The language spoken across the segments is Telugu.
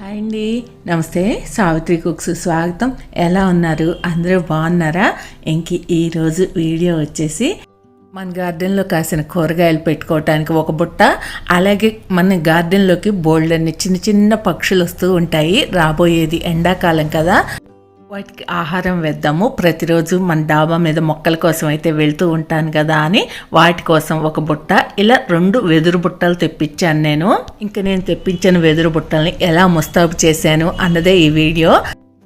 హాయ్ అండి, నమస్తే. సావిత్రి కుక్స్ స్వాగతం. ఎలా ఉన్నారు? అందరూ బాగున్నారా? ఈరోజు వీడియో వచ్చేసి మన గార్డెన్లో కాసిన కూరగాయలు పెట్టుకోవటానికి ఒక బుట్ట, అలాగే మన గార్డెన్లోకి బోల్డన్ని చిన్న చిన్న పక్షులు వస్తూ ఉంటాయి. రాబోయేది ఎండాకాలం కదా, వాటికి ఆహారం వేద్దాము. ప్రతిరోజు మన డాబా మీద మొక్కల కోసం అయితే వెళ్తూ ఉంటాను కదా అని వాటి కోసం ఒక బుట్ట, ఇలా 2 వెదురు బుట్టలు తెప్పించాను నేను. నేను తెప్పించిన వెదురు బుట్టల్ని ఎలా ముస్తాబు చేశాను అన్నదే ఈ వీడియో.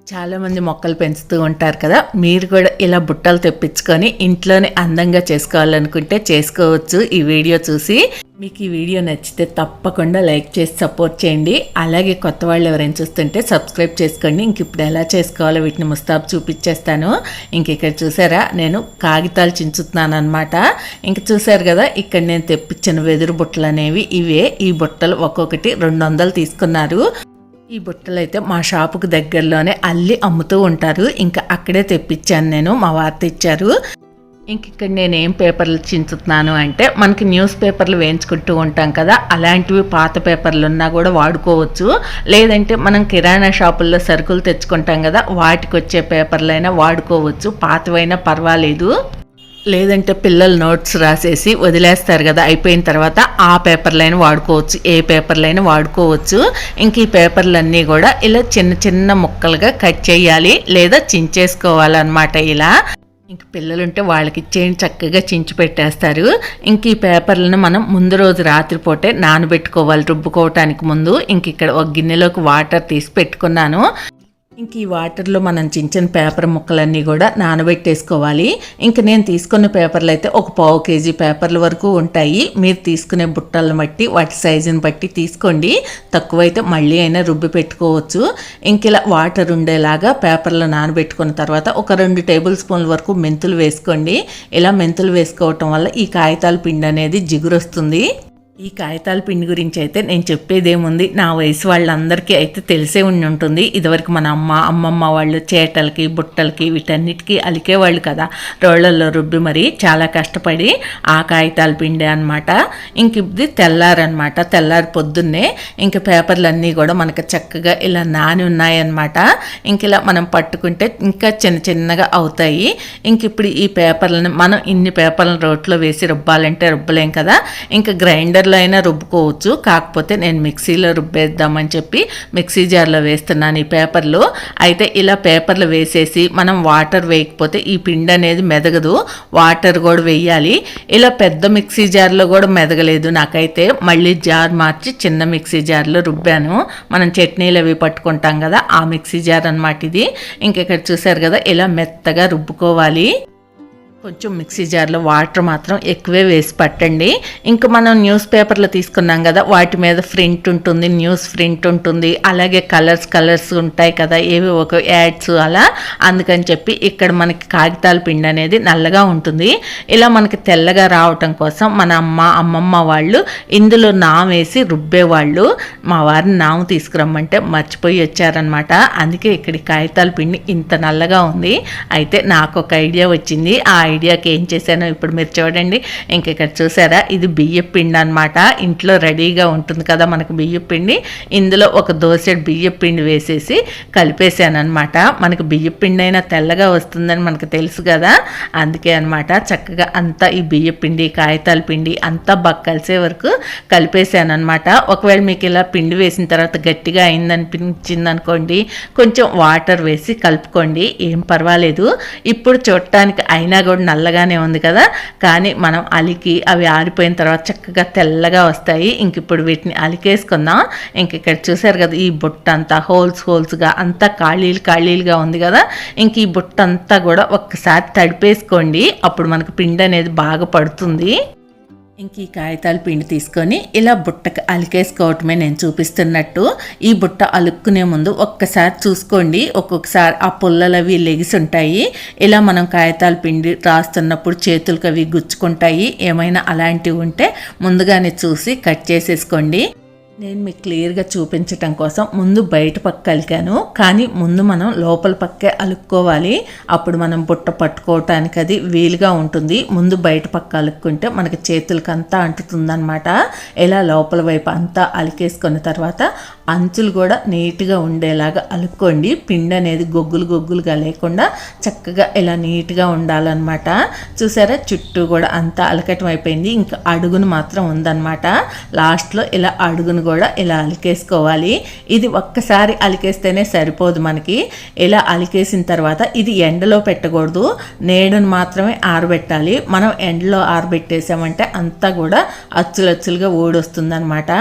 చాలామంది మొక్కలు పెంచుతూ ఉంటారు కదా, మీరు కూడా ఇలా బుట్టలు తెప్పించుకొని ఇంట్లోనే అందంగా చేసుకోవాలనుకుంటే చేసుకోవచ్చు. ఈ వీడియో చూసి మీకు ఈ వీడియో నచ్చితే తప్పకుండా లైక్ చేసి సపోర్ట్ చేయండి. అలాగే కొత్త వాళ్ళు ఎవరైనా చూస్తుంటే సబ్స్క్రైబ్ చేసుకోండి. ఇప్పుడు ఎలా చేసుకోవాలో వీటిని ముస్తాబు చూపించేస్తాను. ఇక్కడ చూసారా, నేను కాగితాలు చించుతున్నాను అనమాట. చూసారు కదా, ఇక్కడ నేను తెప్పించిన వెదురు బుట్టలు అనేవి ఇవే. ఈ బుట్టలు ఒక్కొక్కటి 200 తీసుకున్నారు. ఈ బుట్టలు అయితే మా షాపుకు దగ్గరలోనే అల్లి అమ్ముతూ ఉంటారు. అక్కడే తెప్పించాను నేను, మా వారు తెచ్చారు. ఇక్కడ నేను ఏం పేపర్లు చించుతున్నాను అంటే, మనకి న్యూస్ పేపర్లు వేయించుకుంటూ ఉంటాం కదా, అలాంటివి పాత పేపర్లు ఉన్నా కూడా వాడుకోవచ్చు. లేదంటే మనం కిరాణా షాపుల్లో సరుకులు తెచ్చుకుంటాం కదా, వాటికి వచ్చే పేపర్లైనా వాడుకోవచ్చు. పాతవైనా పర్వాలేదు. లేదంటే పిల్లలు నోట్స్ రాసేసి వదిలేస్తారు కదా, అయిపోయిన తర్వాత ఆ పేపర్లైనా వాడుకోవచ్చు, ఏ పేపర్లైనా వాడుకోవచ్చు. ఈ పేపర్లన్నీ కూడా ఇలా చిన్న చిన్న ముక్కలుగా కట్ చేయాలి లేదా చించేసుకోవాలన్నమాట. ఇలా పిల్లలుంటే వాళ్ళకి ఇచ్చేయండి, చక్కగా చించి పెట్టేస్తారు. ఈ పేపర్లను మనం ముందు రోజు రాత్రిపూటే నానబెట్టుకోవాలి రుబ్బుకోవటానికి ముందు. ఇక్కడ ఒక గిన్నెలోకి వాటర్ తీసి పెట్టుకున్నాను. ఈ వాటర్లో మనం చించిన పేపర్ ముక్కలన్నీ కూడా నానబెట్టేసుకోవాలి. నేను తీసుకున్న పేపర్లు అయితే ఒక 1/2 కేజీ పేపర్ల వరకు ఉంటాయి. మీరు తీసుకునే బుట్టలను బట్టి వాటి సైజుని బట్టి తీసుకోండి. తక్కువైతే మళ్ళీ అయినా రుబ్బి పెట్టుకోవచ్చు. ఇలా వాటర్ ఉండేలాగా పేపర్లు నానబెట్టుకున్న తర్వాత ఒక 2 టేబుల్ స్పూన్ల వరకు మెంతులు వేసుకోండి. ఇలా మెంతులు వేసుకోవటం వల్ల ఈ కాగితాల పిండి అనేది జిగురొస్తుంది. ఈ కాగితాల పిండి గురించి అయితే నేను చెప్పేదేముంది, నా వయసు వాళ్ళందరికీ అయితే తెలిసే ఉంటుంది. ఇదివరకు మన అమ్మమ్మ వాళ్ళు చేటలకి బుట్టలకి వీటన్నిటికీ అలికేవాళ్ళు కదా, రోళ్లలో రుబ్బి మరి చాలా కష్టపడి. ఆ కాగితాల పిండి అనమాట. ఇది తెల్లారనమాట. తెల్లారి పొద్దున్నే పేపర్లన్నీ కూడా మనకు చక్కగా ఇలా నాని ఉన్నాయన్నమాట. ఇలా మనం పట్టుకుంటే ఇంకా చిన్న చిన్నగా అవుతాయి. ఇప్పుడు ఈ పేపర్లను మనం ఇన్ని పేపర్లను రోట్లో వేసి రుబ్బాలంటే రుబ్బలేం కదా, గ్రైండర్ అయినా రుబ్బుకోవచ్చు. కాకపోతే నేను మిక్సీలో రుబ్బేద్దామని చెప్పి మిక్సీ జార్లో వేస్తున్నాను ఈ పేపర్లు. అయితే ఇలా పేపర్లు వేసేసి మనం వాటర్ వేయకపోతే ఈ పిండి అనేది మెదగదు, వాటర్ కూడా వేయాలి. ఇలా పెద్ద మిక్సీ జార్లో కూడా మెదగలేదు నాకైతే. మళ్ళీ జార్ మార్చి చిన్న మిక్సీ జార్లో రుబ్బాను. మనం చట్నీలు అవి పట్టుకుంటాం కదా, ఆ మిక్సీ జార్ అన్నమాట ఇది. ఇక్కడ చూసారు కదా, ఇలా మెత్తగా రుబ్బుకోవాలి. కొంచెం మిక్సీ జార్లో వాటర్ మాత్రం ఎక్కువే వేసి పట్టండి. మనం న్యూస్ పేపర్లు తీసుకున్నాం కదా, వాటి మీద ప్రింట్ ఉంటుంది, న్యూస్ ప్రింట్ ఉంటుంది, అలాగే కలర్స్ ఉంటాయి కదా, ఏవి ఒక యాడ్స్ అలా. అందుకని చెప్పి ఇక్కడ మనకి కాగితాల పిండి అనేది నల్లగా ఉంటుంది. ఇలా మనకి తెల్లగా రావటం కోసం మన అమ్మమ్మ వాళ్ళు ఇందులో నాము వేసి రుబ్బేవాళ్ళు. మా వారిని నాము తీసుకురమ్మంటే మర్చిపోయి వచ్చారనమాట. అందుకే ఇక్కడ కాగితాల పిండి ఇంత నల్లగా ఉంది. అయితే నాకు ఒక ఐడియా వచ్చింది. ఆ ఐడియాకి ఏం చేశానో ఇప్పుడు మీరు చూడండి. ఇక్కడ చూసారా, ఇది బియ్యం పిండి అనమాట. ఇంట్లో రెడీగా ఉంటుంది కదా మనకు బియ్యం పిండి. ఇందులో ఒక దోసెడు బియ్యం పిండి వేసేసి కలిపేశాను అనమాట. మనకు బియ్యం పిండి అయినా తెల్లగా వస్తుందని మనకు తెలుసు కదా, అందుకే అనమాట. చక్కగా అంతా ఈ బియ్యం పిండి కాగితాల పిండి అంతా బాగా కలిసే వరకు కలిపేశాను అనమాట. ఒకవేళ మీకు ఇలా పిండి వేసిన తర్వాత గట్టిగా అయిందనిపించింది అనుకోండి, కొంచెం వాటర్ వేసి కలుపుకోండి, ఏం పర్వాలేదు. ఇప్పుడు చూడటానికి అయినా కూడా నల్లగానే ఉంది కదా, కానీ మనం అలికి అవి ఆరిపోయిన తర్వాత చక్కగా తెల్లగా వస్తాయి. ఇప్పుడు వీటిని అలికేసుకుందాం. ఇక్కడ చూసారు కదా, ఈ బుట్ట అంతా హోల్స్గా అంతా ఖాళీలుగా ఉంది కదా. ఈ బుట్ట అంతా కూడా ఒక్కసారి తడిపేసుకోండి, అప్పుడు మనకు పిండి అనేది బాగా పడుతుంది. ఈ కాగితాల పిండి తీసుకొని ఇలా బుట్టకు అలికేసుకోవటమే నేను చూపిస్తున్నట్టు. ఈ బుట్ట అలుక్కునే ముందు ఒక్కసారి చూసుకోండి, ఒక్కొక్కసారి ఆ పుల్లలు అవి లెగిసి ఉంటాయి. ఇలా మనం కాగితాల పిండి రాస్తున్నప్పుడు చేతులకు అవి గుచ్చుకుంటాయి. ఏమైనా అలాంటివి ఉంటే ముందుగానే చూసి కట్ చేసేసుకోండి. నేను మీకు క్లియర్గా చూపించటం కోసం ముందు బయట పక్క అలికాను, కానీ ముందు మనం లోపల పక్కే అలుక్కోవాలి. అప్పుడు మనం బుట్ట పట్టుకోవటానికి అది వీలుగా ఉంటుంది. ముందు బయట పక్క అలుక్కుంటే మనకి చేతులకి అంతా అంటుతుందన్నమాట. ఇలా లోపల వైపు అంతా అలికేసుకున్న తర్వాత అంచులు కూడా నీట్గా ఉండేలాగా అలుక్కోండి. పిండి అనేది గొగ్గులుగా లేకుండా చక్కగా ఇలా నీట్గా ఉండాలన్నమాట. చూసారా, చుట్టూ కూడా అంతా అలకటం అయిపోయింది. ఇంకా అడుగును మాత్రం ఉందన్నమాట. లాస్ట్లో ఇలా అడుగును కూడా ఇలా అలికేసుకోవాలి. ఇది ఒక్కసారి అలికేస్తేనే సరిపోదు మనకి. ఇలా అలికేసిన తర్వాత ఇది ఎండలో పెట్టకూడదు, నీడను మాత్రమే ఆరబెట్టాలి. మనం ఎండలో ఆరబెట్టేసామంటే అంతా కూడా అచ్చులచ్చులుగా ఊడొస్తుందన్నమాట.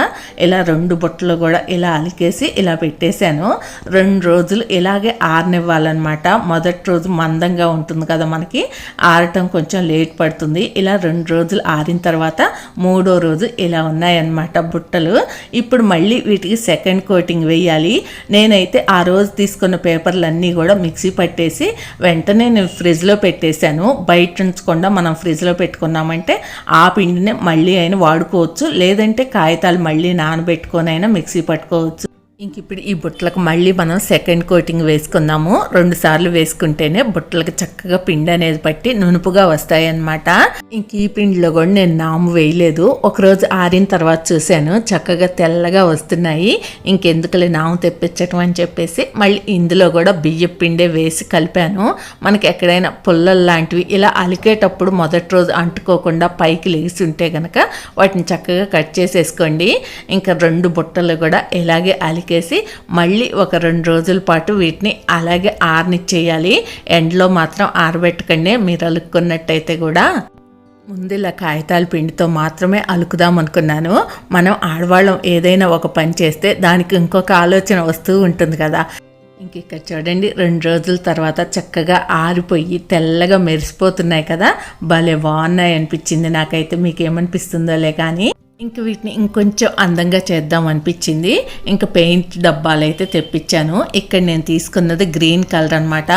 ఇలా 2 బుట్టలు కూడా ఇలా అలికేసి ఇలా పెట్టేశాను. 2 రోజులు ఇలాగే ఆరనివ్వాలన్నమాట. మొదటి రోజు మందంగా ఉంటుంది కదా, మనకి ఆరటం కొంచెం లేట్ పడుతుంది. ఇలా 2 రోజులు ఆరిన తర్వాత 3వ రోజు ఇలా ఉన్నాయన్నమాట బుట్టలు. ఇప్పుడు మళ్ళీ వీటికి సెకండ్ కోటింగ్ వేయాలి. నేనైతే ఆ రోజు తీసుకున్న పేపర్లన్నీ కూడా మిక్సీ పట్టేసి వెంటనే నేను ఫ్రిడ్జ్లో పెట్టేశాను. బయట ఉంచకుండా మనం ఫ్రిడ్జ్లో పెట్టుకున్నామంటే ఆ పిండిని మళ్ళీ అయినా వాడుకోవచ్చు, లేదంటే కాగితాలు మళ్ళీ నానబెట్టుకొని అయినా మిక్సీ పట్టుకోవచ్చు. ఇంక ఇప్పుడు ఈ బుట్టలకు మళ్ళీ మనం సెకండ్ కోటింగ్ వేసుకుందాము. 2 సార్లు వేసుకుంటేనే బుట్టలకు చక్కగా పిండి అనేది పట్టి నునుపుగా వస్తాయి అన్నమాట. ఇంక ఈ పిండిలో కూడా నేను నాము వేయలేదు. ఒకరోజు ఆరిన తర్వాత చూశాను, చక్కగా తెల్లగా వస్తున్నాయి. ఇంకెందుకులే నాము తెప్పించటం అని చెప్పేసి మళ్ళీ ఇందులో కూడా బియ్యం పిండే వేసి కలిపాను. మనకి ఎక్కడైనా పుల్లలు లాంటివి ఇలా అలికేటప్పుడు మొదటి రోజు అంటుకోకుండా పైకి లేచి ఉంటే కనుక వాటిని చక్కగా కట్ చేసేసుకోండి. ఇంకా 2 బుట్టలు కూడా ఇలాగే కేసి మళ్ళీ ఒక 2 రోజుల పాటు వీటిని అలాగే ఆరనిచ్చేయాలి. ఎండలో మాత్రం ఆరబెట్టకండి. మీరు అలుక్కున్నట్టయితే కూడా ముందు ఇలా కాగితాల పిండితో మాత్రమే అలుకుదాం అనుకున్నాను. మనం ఆడవాళ్ళం ఏదైనా ఒక పని చేస్తే దానికి ఇంకొక ఆలోచన వస్తూ ఉంటుంది కదా. ఇంక ఇక్కడ చూడండి, 2 రోజుల తర్వాత చక్కగా ఆరిపోయి తెల్లగా మెరిసిపోతున్నాయి కదా, భలే బాగున్నాయి అనిపించింది నాకైతే. మీకు ఏమనిపిస్తుందోలే కానీ ఇంక వీటిని ఇంకొంచెం అందంగా చేద్దాం అనిపించింది. ఇంకా పెయింట్ డబ్బాలు అయితే తెప్పించాను. ఇక్కడ నేను తీసుకున్నది గ్రీన్ కలర్ అనమాట.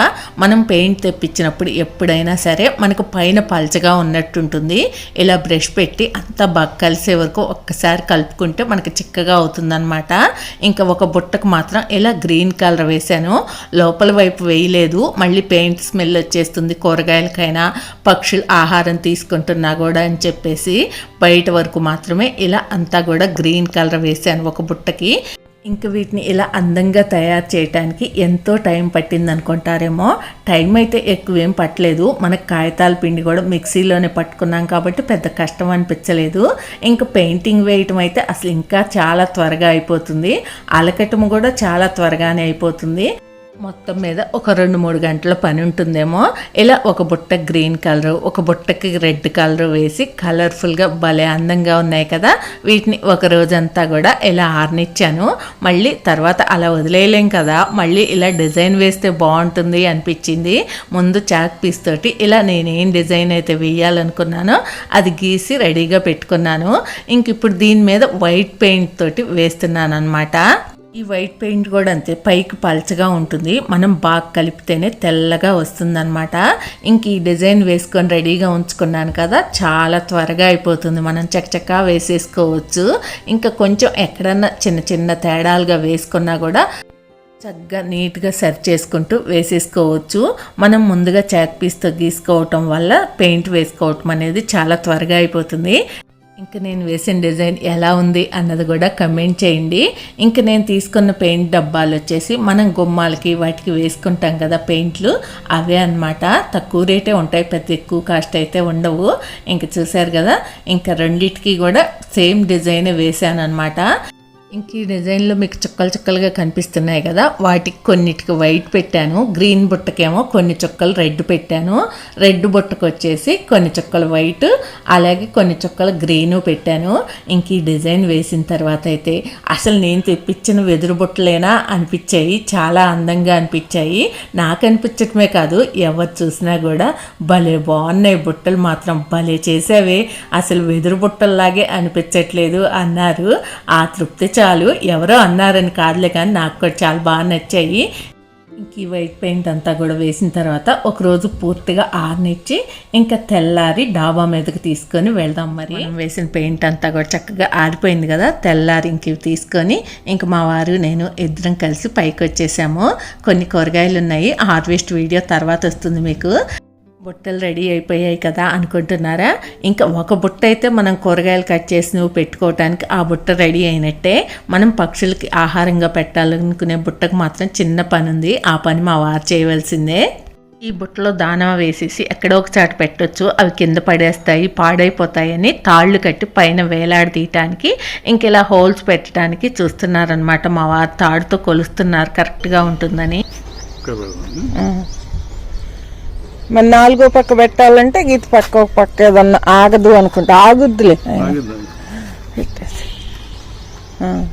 మనం పెయింట్ తెప్పించినప్పుడు ఎప్పుడైనా సరే మనకు పైన పల్చగా ఉన్నట్టుంటుంది. ఇలా బ్రష్ పెట్టి అంతా బాగా కలిసే వరకు ఒక్కసారి కలుపుకుంటే మనకు చిక్కగా అవుతుందన్నమాట. ఇంకా ఒక బుట్టకు మాత్రం ఇలా గ్రీన్ కలర్ వేసాను. లోపల వైపు వేయలేదు, మళ్ళీ పెయింట్ స్మెల్ వచ్చేస్తుంది కూరగాయలకైనా పక్షులు ఆహారం తీసుకుంటున్నా కూడా అని చెప్పేసి బయట వరకు మాత్రమే ఇలా అంతా కూడా గ్రీన్ కలర్ వేసాను ఒక బుట్టకి. ఇంక వీటిని ఇలా అందంగా తయారు చేయడానికి ఎంతో టైం పట్టింది అనుకుంటారేమో. టైం అయితే ఎక్కువేం పట్టలేదు. మనకు కాగితాల పిండి కూడా మిక్సీలోనే పట్టుకున్నాం కాబట్టి పెద్ద కష్టం అనిపించలేదు. ఇంకా పెయింటింగ్ వేయటం అయితే అసలు ఇంకా చాలా త్వరగా అయిపోతుంది. అలకటం కూడా చాలా త్వరగానే అయిపోతుంది. మొత్తం మీద ఒక 2-3 గంటల పని ఉంటుందేమో. ఇలా ఒక బుట్ట గ్రీన్ కలర్, ఒక బుట్టకి రెడ్ కలర్ వేసి కలర్ఫుల్గా భలే అందంగా ఉన్నాయి కదా. వీటిని ఒక రోజంతా కూడా ఇలా ఆరనిచ్చాను. మళ్ళీ తర్వాత అలా వదిలేయలేం కదా, మళ్ళీ ఇలా డిజైన్ వేస్తే బాగుంటుంది అనిపించింది. ముందు చాక్ పీస్ తోటి ఇలా నేనేం డిజైన్ అయితే వేయాలనుకున్నానో అది గీసి రెడీగా పెట్టుకున్నాను. ఇంక ఇప్పుడు దీని మీద వైట్ పెయింట్ తోటి వేస్తున్నాను అనమాట. ఈ వైట్ పెయింట్ కూడా అంతే, పైకి పల్చగా ఉంటుంది. మనం బాగా కలిపితేనే తెల్లగా వస్తుందన్నమాట. ఇంక ఈ డిజైన్ వేసుకొని రెడీగా ఉంచుకున్నాను కదా, చాలా త్వరగా అయిపోతుంది. మనం చక్కచక్కా వేసేసుకోవచ్చు. ఇంకా కొంచెం ఎక్కడన్నా చిన్న చిన్న తేడాలుగా వేసుకున్నా కూడా చక్కగా నీట్గా సరి చేసుకుంటూ వేసేసుకోవచ్చు. మనం ముందుగా చాక్ పీస్తో గీసుకోవటం వల్ల పెయింట్ వేసుకోవటం అనేది చాలా త్వరగా అయిపోతుంది. ఇంకా నేను వేసిన డిజైన్ ఎలా ఉంది అన్నది కూడా కమెంట్ చేయండి. ఇంకా నేను తీసుకున్న పెయింట్ డబ్బాలు వచ్చేసి మనం గుమ్మాలకి వాటికి వేసుకుంటాం కదా పెయింట్లు, అవే అన్నమాట. తక్కువ రేటే ఉంటాయి, పెద్ద ఎక్కువ కాస్ట్ అయితే ఉండవు. ఇంకా చూసారు కదా, ఇంకా రెండిటికి కూడా సేమ్ డిజైన్ వేసాను అనమాట. ఇంక ఈ డిజైన్లో మీకు చుక్కలు చుక్కలుగా కనిపిస్తున్నాయి కదా, వాటికి కొన్నిటికి వైట్ పెట్టాను. గ్రీన్ బుట్టకేమో కొన్ని చుక్కలు రెడ్ పెట్టాను. రెడ్ బుట్టకు వచ్చేసి కొన్ని చుక్కలు వైట్, అలాగే కొన్ని చుక్కలు గ్రీను పెట్టాను. ఇంక ఈ డిజైన్ వేసిన తర్వాత అయితే అసలు నేను తెప్పించిన వెదురు బుట్టలేనా అనిపించాయి. చాలా అందంగా అనిపించాయి. నాకు అనిపించటమే కాదు, ఎవరు చూసినా కూడా భలే బాగున్నాయి బుట్టలు మాత్రం, భలే చేసావే, అసలు వెదురు బుట్టల్లాగే అనిపించట్లేదు అన్నారు. ఆ తృప్తి చాలు. ఎవరో అన్నారని కాదులే కానీ నాకు కూడా చాలా బాగా నచ్చాయి. ఇంక ఈ వైట్ పెయింట్ అంతా కూడా వేసిన తర్వాత ఒకరోజు పూర్తిగా ఆరనిచ్చి ఇంకా తెల్లారి డాబా మీదకి తీసుకొని వెళ్దాం. మరి వేసిన పెయింట్ అంతా కూడా చక్కగా ఆరిపోయింది కదా, తెల్లారి ఇంక ఇవి తీసుకొని ఇంక మా వారు నేను ఇద్దరం కలిసి పైకి వచ్చేసాము. కొన్ని కూరగాయలు ఉన్నాయి, హార్వెస్ట్ వీడియో తర్వాత వస్తుంది మీకు. బుట్టలు రెడీ అయిపోయాయి కదా అనుకుంటున్నారా? ఇంకా ఒక బుట్ట అయితే మనం కూరగాయలు కట్ చేసి నువ్వు పెట్టుకోవటానికి ఆ బుట్ట రెడీ అయినట్టే. మనం పక్షులకి ఆహారంగా పెట్టాలనుకునే బుట్టకు మాత్రం చిన్న పని ఉంది. ఆ పని మా వారు చేయవలసిందే. ఈ బుట్టలో దానా వేసేసి ఎక్కడో ఒక చాటు పెట్టొచ్చు, అవి కింద పడేస్తాయి, పాడైపోతాయని తాళ్ళు కట్టి పైన వేలాడదీయటానికి ఇంక ఇలా హోల్స్ పెట్టడానికి చూస్తున్నారనమాట. మా వారు తాడుతో కొలుస్తున్నారు కరెక్ట్గా ఉంటుందని. మరి 4వ పక్క పెట్టాలంటే గీత పక్క ఒక పక్క ఏదన్నా ఆగదు అనుకుంటా. ఆగుద్దులే, పెట్టేసి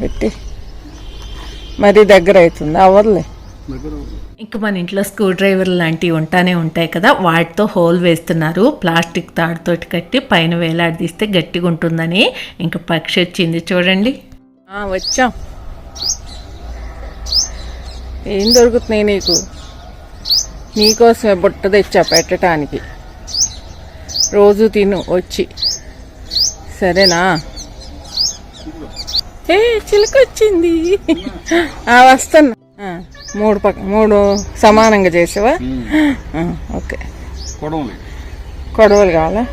పెట్టి మరీ దగ్గర అవుతుంది, అవ్వదులే. ఇంకా మన ఇంట్లో స్క్రూ డ్రైవర్లు లాంటివి ఉంటాయి కదా, వాటితో హోల్ వేస్తున్నారు. ప్లాస్టిక్ తాడుతోటి కట్టి పైన వేలాడదీస్తే గట్టిగా ఉంటుందని. ఇంకా పక్షి వచ్చింది చూడండి. వచ్చాం. ఏం దొరుకుతున్నాయి నీకు? నీకోసమే బుట్ట తెచ్చా పెట్టడానికి. రోజు తిను వచ్చి, సరేనా? చిలుక వచ్చింది. వస్తున్నా. 3 సమానంగా చేసావా? ఓకే. కొడవలు కావాలా?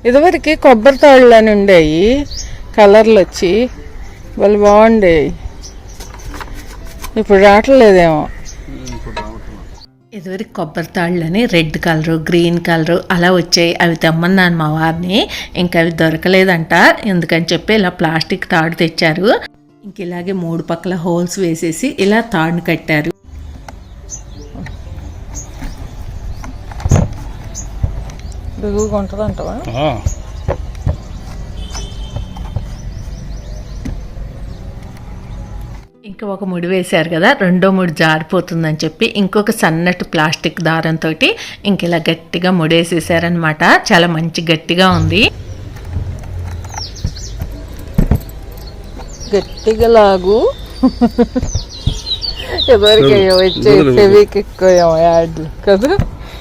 ఇదివరకు కొబ్బరి తాళ్ళు అని ఉండేవి, కలర్లు వచ్చి వాళ్ళు బాగుండేవి. ఇప్పుడు రావట్లేదేమో. ఇదివరకు కొబ్బరి తాళ్ళని రెడ్ కలరు, గ్రీన్ కలరు అలా వచ్చాయి. అవి తెమ్మన్నాను మా వారిని. ఇంకా అవి దొరకలేదంట. ఎందుకని చెప్పి ఇలా ప్లాస్టిక్ తాడు తెచ్చారు. ఇంక ఇలాగే 3 పక్కల హోల్స్ వేసేసి ఇలా తాడుని కట్టారు. బిగుగా ఉంటుందంటవా? ఇంకా ఒక ముడి వేశారు కదా, రెండో ముడి జారిపోతుందని చెప్పి ఇంకొక సన్నటి ప్లాస్టిక్ దారంతో ఇంక ఇలా గట్టిగా ముడేసేసారనమాట. చాలా మంచి గట్టిగా ఉంది. గట్టిగా లాగు. ఎవరికయ్యో వచ్చే ఫెవిక్ ఎక్కువ యాడ్లు కదా.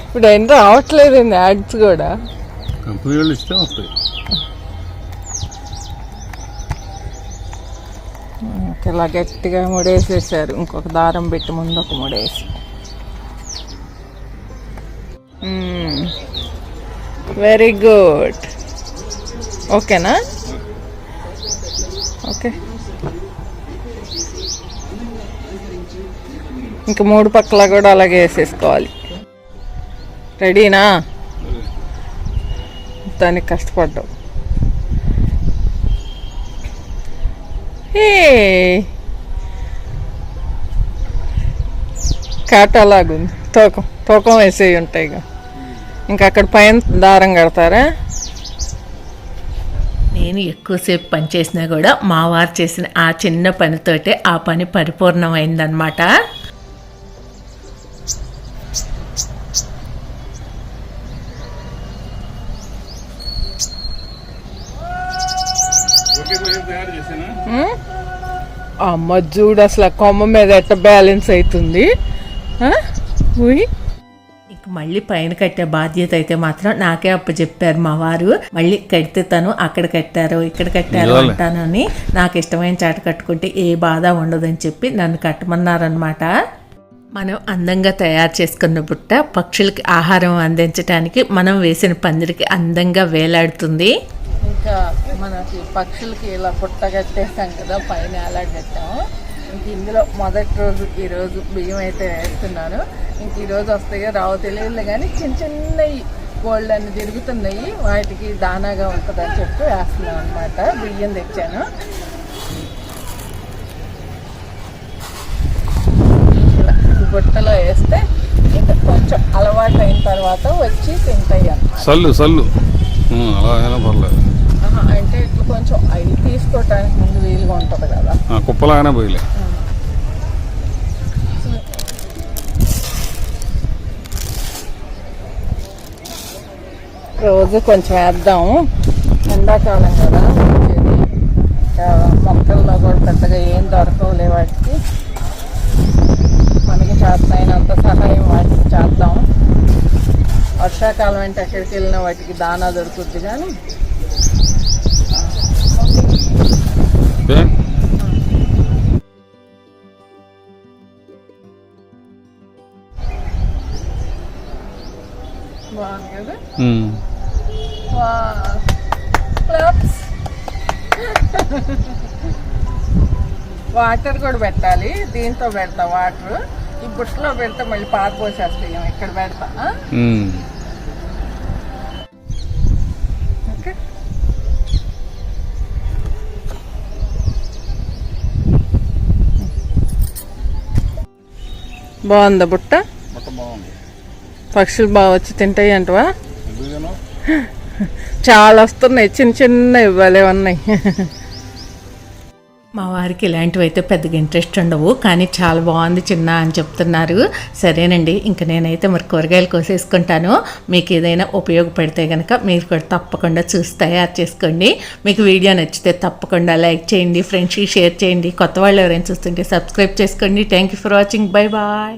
ఇప్పుడు అయినా రావట్లేదు యాడ్స్ కూడా. ఇలా గట్టిగా ముడేసేసారు. ఇంకొక దారం పెట్టి ముందు ఒక ముడేసి. Very good. ఓకేనా? ఓకే. ఇంక 3 పక్కల కూడా అలాగే వేసేసుకోవాలి. రెడీనా? దానికి కష్టపడ్డావు. కాటలాగుంది. తూకం వేసేవి ఉంటాయి. ఇంకా అక్కడ పైన దారం కడతారా? నేను ఎక్కువసేపు పని చేసినా కూడా మా వారు చేసిన ఆ చిన్న పనితోటే ఆ పని పరిపూర్ణమైందనమాట. అమ్మ చూడు అసలు కొమ్మ మీద ఎట్ట బ్యాలెన్స్ అవుతుంది. ఇంక మళ్ళీ పైన కట్టే బాధ్యత అయితే మాత్రం నాకే అప్పచెప్పారు మా వారు. మళ్ళీ కడితే తను అక్కడ కట్టారు ఇక్కడ కట్టారు అంటానని, నాకు ఇష్టమైన చాట కట్టుకుంటే ఏ బాధ ఉండదని చెప్పి నన్ను కట్టమన్నారనమాట. మనం అందంగా తయారు చేసుకున్న బుట్ట పక్షులకి ఆహారం అందించడానికి మనం వేసిన పందిరికి అందంగా వేలాడుతుంది. ఇంకా మనకి పక్షులకి ఇలా పుట్ట కట్టేస్తాం కదా, పైన ఎలా కట్టాము. ఇంక ఇందులో మొదటి రోజు ఈరోజు బియ్యం అయితే వేస్తున్నాను. ఇంక ఈరోజు వస్తాయో రావో తెలియదు కానీ చిన్నవి గోల్డ్ అన్ని తిరుగుతున్నాయి, వాటికి దానాగా ఉంటుందని చెప్పి వేస్తున్నాం అనమాట. బియ్యం తెచ్చాను. బుట్టలో వేస్తే ఇంకా కొంచెం అలవాటు అయిన తర్వాత వచ్చి తింటాయి అన్నమాట. అంటే ఇట్లా కొంచెం అవి తీసుకోవటానికి ముందు వీలుగా ఉంటుంది కదా, కుప్పలాగానే పోయలే. రోజు కొంచెం వేద్దాము. ఎండాకాలం కదా, మొక్కల్లో కూడా పెద్దగా ఏం దొరకవులే వాటికి. మనకి చేతనైనంత సహాయం వాటికి చేద్దాం. వర్షాకాలం అంటే ఎక్కడికి వెళ్ళినా వాటికి దానా దొరుకుద్ది కానీ వాటర్ కూడా పెట్టాలి, దీంతో పెడతా వాటర్. ఈ బుట్టలో పెడితే మళ్ళీ పారిపోసేస్తాయి, ఇక్కడ పెడతా. ఓకే, బాగుందా బుట్ట? పక్షులు బాగా వచ్చి తింటాయి అంటవా? చాలా వస్తున్నాయి, చిన్న చిన్న ఇవ్వాలి ఉన్నాయి. మా వారికి ఇలాంటివి అయితే పెద్దగా ఇంట్రెస్ట్ ఉండవు, కానీ చాలా బాగుంది చిన్న అని చెప్తున్నారు. సరేనండి, ఇంక నేనైతే మరి కూరగాయలు కోసేసుకుంటాను. మీకు ఏదైనా ఉపయోగపడితే కనుక మీరు కూడా తప్పకుండా చూసి తయారు చేసుకోండి. మీకు వీడియో నచ్చితే తప్పకుండా లైక్ చేయండి, ఫ్రెండ్స్కి షేర్ చేయండి. కొత్త వాళ్ళు ఎవరైనా చూస్తుంటే సబ్స్క్రైబ్ చేసుకోండి. Thank you for watching. Bye bye.